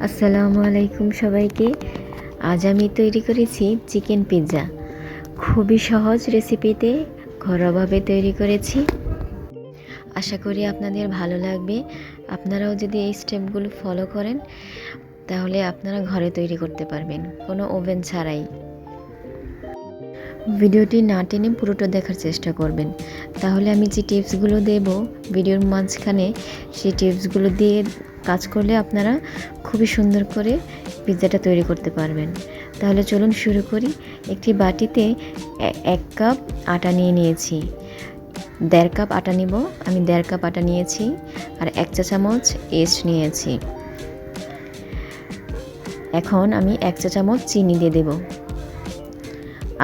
আসসালামু আলাইকুম সবাইকে। আজ আমি তৈরি করেছি চিকেন পিৎজা। খুবই সহজ রেসিপিতে ঘরোয়াভাবে তৈরি করেছি। আশা করি আপনাদের ভালো লাগবে। আপনারাও যদি এই স্টেপগুলো ফলো করেন তাহলে আপনারা ঘরে তৈরি করতে পারবেন, কোনো ওভেন ছাড়াই। ভিডিওটি না টেনে পুরোটা দেখার চেষ্টা করবেন, তাহলে আমি যে টিপসগুলো দেব ভিডিওর মাঝখানে, সেই টিপসগুলো দিয়ে কাজ করলে আপনারা খুবই সুন্দর করে পিৎজাটা তৈরি করতে পারবেন। তাহলে চলুন শুরু করি। একটি বাটিতে 1 কাপ আটা নিয়ে নিয়েছি। 1.5 কাপ আটা নিব, আমি 1.5 কাপ আটা নিয়েছি। আর 1 চা চামচ ইস্ট নিয়েছি। এখন আমি 1 চা চামচ চিনি দিয়ে দেব,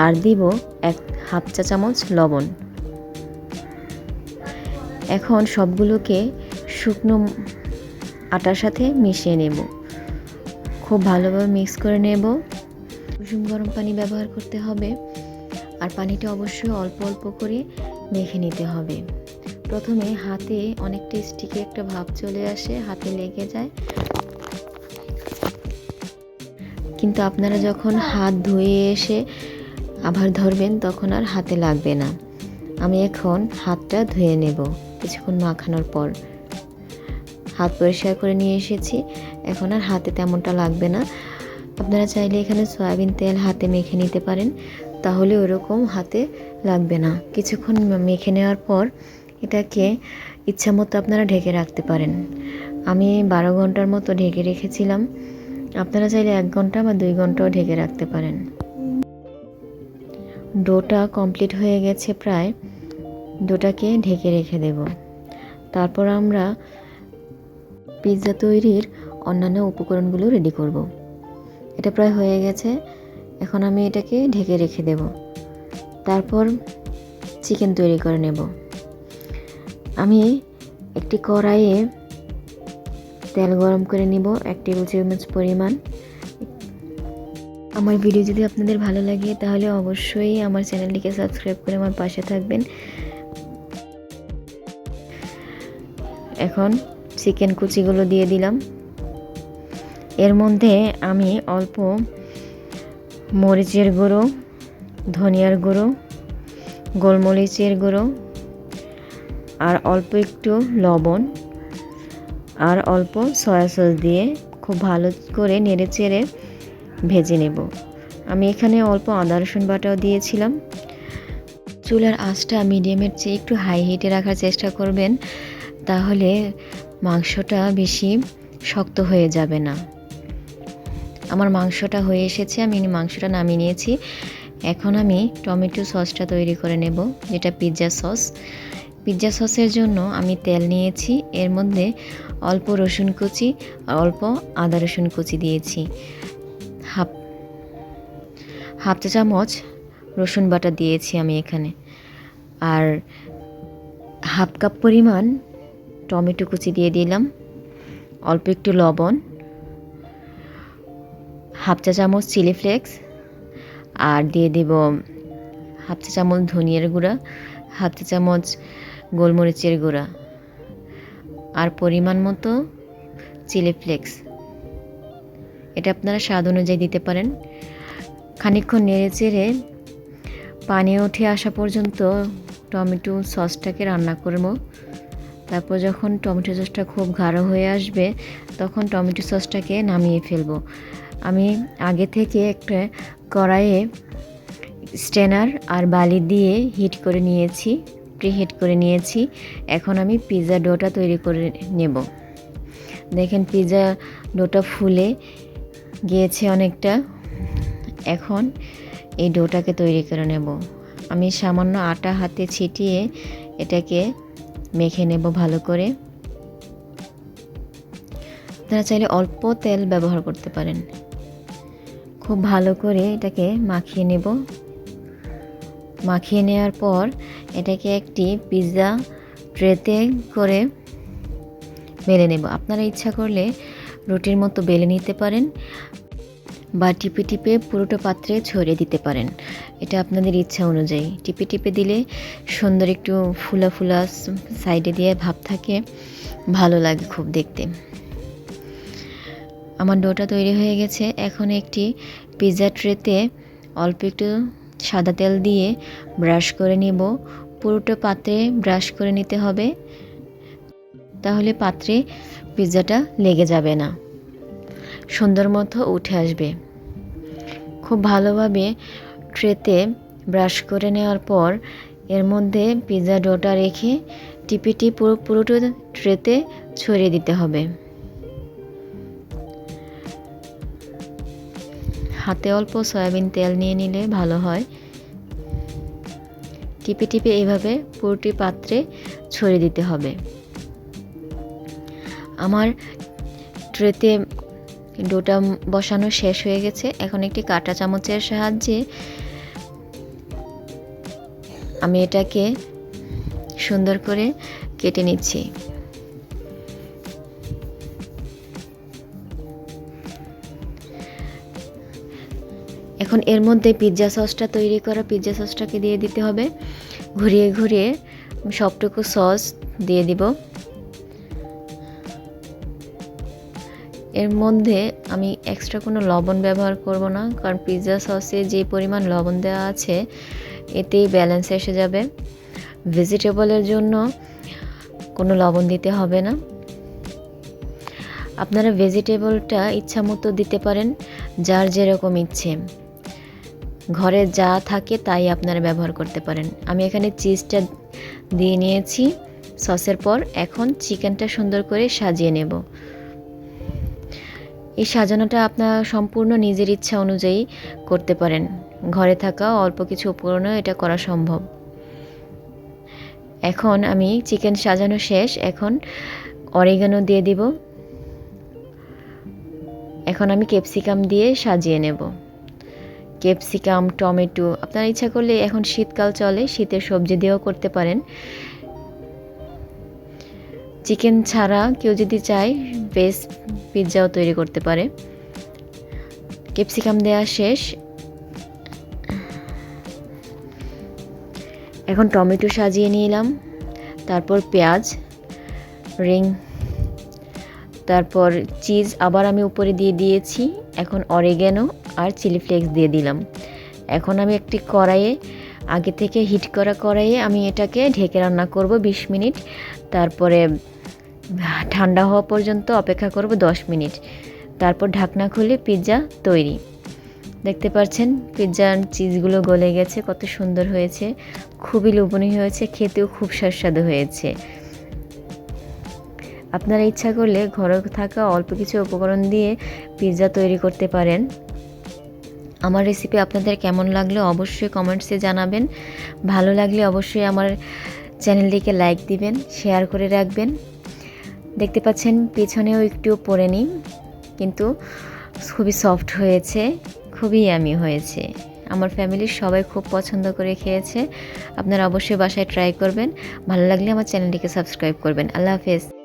আর দিব 1/2 চা চামচ লবণ। এখন সবগুলোকে শুকনো আটার সাথে মিশিয়ে নেব। খুব ভালোভাবে মিক্স করে নেব। কুসুম গরম পানি ব্যবহার করতে হবে, আর পানিটা অবশ্যই অল্প অল্প করে মেখে নিতে হবে। প্রথমে হাতে অনেকটা স্টিকি একটা ভাব চলে আসে, হাতে লেগে যায়, কিন্তু আপনারা যখন হাত ধুয়ে এসে আবার ধরবেন তখন আর হাতে লাগবে না। আমি এখন হাতটা ধুয়ে নেব কিছুক্ষণ মাখানোর পর। হাত পরিষ্কার করে নিয়ে এসেছি, এখন আর হাতে তেমনটা লাগবে না। আপনারা চাইলে এখানে সয়াবিন তেল হাতে মেখে নিতে পারেন, তাহলে ওরকম হাতে লাগবে না। কিছুক্ষণ মেখে নেওয়ার পর এটাকে ইচ্ছামতো আপনারা ঢেকে রাখতে পারেন। আমি 12 ঘন্টার মতো ঢেকে রেখেছিলাম। আপনারা চাইলে 1 ঘন্টা বা 2 ঘন্টাও ঢেকে রাখতে পারেন। ডোটা কমপ্লিট হয়ে গেছে প্রায়। ডোটাকে ঢেকে রেখে দেব। তারপর আমরা পিৎজা তৈরির অন্যান্য উপকরণগুলো রেডি করব। এটা প্রায় হয়ে গেছে, এখন আমি এটাকে ঢেকে রেখে দেব। তারপর চিকেন তৈরি করে নেব। আমি একটি কড়াইয়ে তেল গরম করে নিব 1 টেবিল চামচ পরিমাণ। আমার ভিডিও যদি আপনাদের ভালো লাগে তাহলে অবশ্যই আমার চ্যানেলটিকে সাবস্ক্রাইব করে আমার পাশে থাকবেন। এখন চিকেন কুচিগুলো দিয়ে দিলাম। এর মধ্যে আমি অল্প মরিচের গুঁড়ো, ধনিয়ার গুঁড়ো, গোলমরিচের গুঁড়ো, আর অল্প একটু লবণ আর অল্প সয়া সস দিয়ে খুব ভালো করে নেড়েচেড়ে ভেজে নেব। আমি এখানে অল্প আদা রসুন বাটাও দিয়েছিলাম। চুলার আঁচটা মিডিয়ামের চেয়ে একটু হাই হিটে রাখার চেষ্টা করবেন, তাহলে মাংসটা বেশি শক্ত হয়ে যাবে না। আমার মাংসটা হয়ে এসেছে, আমি মাংসটা নামিয়ে নিয়েছি। এখন আমি টমেটো সসটা তৈরি করে নেব, যেটা পিৎজা সস। পিৎজা সসের জন্য আমি তেল নিয়েছি, এর মধ্যে অল্প রসুন কুচি আর অল্প আদা রসুন কুচি দিয়েছি। হাফ চা চামচ রসুন বাটা দিয়েছি আমি এখানে, আর 1/2 কাপ পরিমাণ টমেটো কুচি দিয়ে দিলাম, অল্প একটু লবণ, 1/2 চা চামচ চিলি ফ্লেক্স, আর দিয়ে দেব 1/2 চা চামচ ধনিয়ার গুঁড়া, 1/2 চা চামচ গোলমরিচের গুঁড়া, আর পরিমাণ মতো চিলি ফ্লেক্স। এটা আপনারা স্বাদ অনুযায়ী দিতে পারেন। খানিকক্ষণ নেড়ে চেড়ে পানি উঠে আসা পর্যন্ত টমেটো সসটাকে রান্না করব। তারপর যখন টমেটো সসটা খুব গাঢ় হয়ে আসবে তখন টমেটো সসটাকে নামিয়ে ফেলব। আমি আগে থেকে একটা কড়াইয়ে স্ট্রেনার আর বালি দিয়ে প্রিহিট করে নিয়েছি। এখন আমি পিৎজা ডোটা তৈরি করে নেব। দেখেন পিৎজা ডোটা ফুলে গিয়েছে অনেকটা। এখন এই ডোটাকে তৈরি করে নেব। আমি সামান্য আটা হাতে ছিটিয়ে এটাকে মেখে নেব ভালো করে। আপনারা চাইলে অল্প তেল ব্যবহার করতে পারেন। খুব ভালো করে এটাকে মাখিয়ে নেব। মাখিয়ে নেওয়ার পর এটাকে একটি পিৎজা ট্রেতে করে বেলে নেব। আপনারা ইচ্ছা করলে রুটির মতো বেলে নিতে পারেন, বা টিপে টিপে পুরোটা পাত্রে ছড়িয়ে দিতে পারেন। এটা আপনাদের ইচ্ছা অনুযায়ী। টিপে টিপে দিলে সুন্দর একটু ফুলা ফুলা সাইডে দিয়ে ভাব থাকে, ভালো লাগে খুব দেখতে। আমার ডোটা তৈরি হয়ে গেছে। এখন একটি পিৎজা ট্রেতে অল্প একটু সাদা তেল দিয়ে ব্রাশ করে নিব। পুরোটা পাত্রে ব্রাশ করে নিতে হবে, তাহলে পাত্রে পিৎজাটা লেগে যাবে না, সুন্দর মতো উঠে আসবে। খুব ভালোভাবে ট্রেতে ব্রাশ করে নেওয়ার পর এর মধ্যে পিৎজা ডোটা রেখে টিপিটি পুরোটা ট্রেতে ছড়িয়ে দিতে হবে। হাতে অল্প সয়াবিন তেল নিয়ে নিলে ভালো হয়। টিপে টিপে এইভাবে পুরোটি পাত্রে ছড়িয়ে দিতে হবে। আমার ট্রেতে ডোটা বসানো শেষ হয়ে গেছে। এখন একটি কাঁটা চামচের সাহায্যে আমি এটাকে সুন্দর করে কেটে নিচ্ছি। এখন এর মধ্যে পিৎজা সসটা তৈরি করা পিৎজা সসটাকে দিয়ে দিতে হবে। ঘুরিয়ে ঘুরিয়ে সবটুকু সস দিয়ে দিব। এর মধ্যে আমি এক্সট্রা কোনো লবণ ব্যবহার করব না, কারণ পিৎজা সসে যে পরিমাণ লবণ দেওয়া আছে এতেই ব্যালেন্স এসে যাবে। ভেজিটেবলের জন্য কোনো লবণ দিতে হবে না। আপনারা ভেজিটেবলটা ইচ্ছা মতো দিতে পারেন, যার যেরকম ইচ্ছে। ঘরে যা থাকে তাই আপনারা ব্যবহার করতে পারেন। আমি এখানে চিজটা দিয়ে নিয়েছি সসের পর। এখন চিকেনটা সুন্দর করে সাজিয়ে নেব। এই সাজানোটা আপনার সম্পূর্ণ নিজের ইচ্ছা অনুযায়ী করতে পারেন। ঘরে থাকা অল্প কিছু উপকরণে এটা করা সম্ভব। এখন আমি চিকেন সাজানো শেষ। এখন অরিগানো দিয়ে দিব। এখন আমি ক্যাপসিকাম দিয়ে সাজিয়ে নেব। ক্যাপসিকাম, টমেটো, আপনার ইচ্ছা করলে এখন শীতকাল চলে, শীতের সবজি দিয়েও করতে পারেন। চিকেন ছাড়া কেউ যদি চায় ভেজ পিৎজাও তৈরি করতে পারে। ক্যাপসিকাম দেওয়া শেষ। এখন টমেটো সাজিয়ে নিলাম, তারপর পেঁয়াজ রিং, তারপর চিজ আবার আমি উপরে দিয়ে দিয়েছি। এখন অরিগ্যানো আর চিলি ফ্লেক্স দিয়ে দিলাম। এখন আমি একটি কড়াইয়ে, আগে থেকে হিট করা কড়াইয়ে আমি এটাকে ঢেকে রান্না করব 20 মিনিট। তারপরে ঠান্ডা হওয়া পর্যন্ত অপেক্ষা করব 10 মিনিট। তারপর ঢাকনা খুলে পিৎজা তৈরি। দেখতে পাচ্ছেন পিৎজার চিজগুলো গলে গেছে, কত সুন্দর হয়েছে, খুবই লোভনীয় হয়েছে, খেতেও খুব সুস্বাদু হয়েছে। আপনারা ইচ্ছা করলে ঘরে থাকা অল্প কিছু উপকরণ দিয়ে পিৎজা তৈরি করতে পারেন। আমার রেসিপি আপনাদের কেমন লাগলো অবশ্যই কমেন্টসে জানাবেন। ভালো লাগলে অবশ্যই আমার চ্যানেলটিকে লাইক দিবেন, শেয়ার করে রাখবেন। দেখতে পাচ্ছেন পেছনেও একটু পরে নিই, কিন্তু খুবই সফট হয়েছে, খুবই ইয়ামি হয়েছে। আমার ফ্যামিলির সবাই খুব পছন্দ করে খেয়েছে। আপনারা অবশ্যই বাসায় ট্রাই করবেন। ভালো লাগলে আমার চ্যানেলটিকে সাবস্ক্রাইব করবেন। আল্লাহ হাফেজ।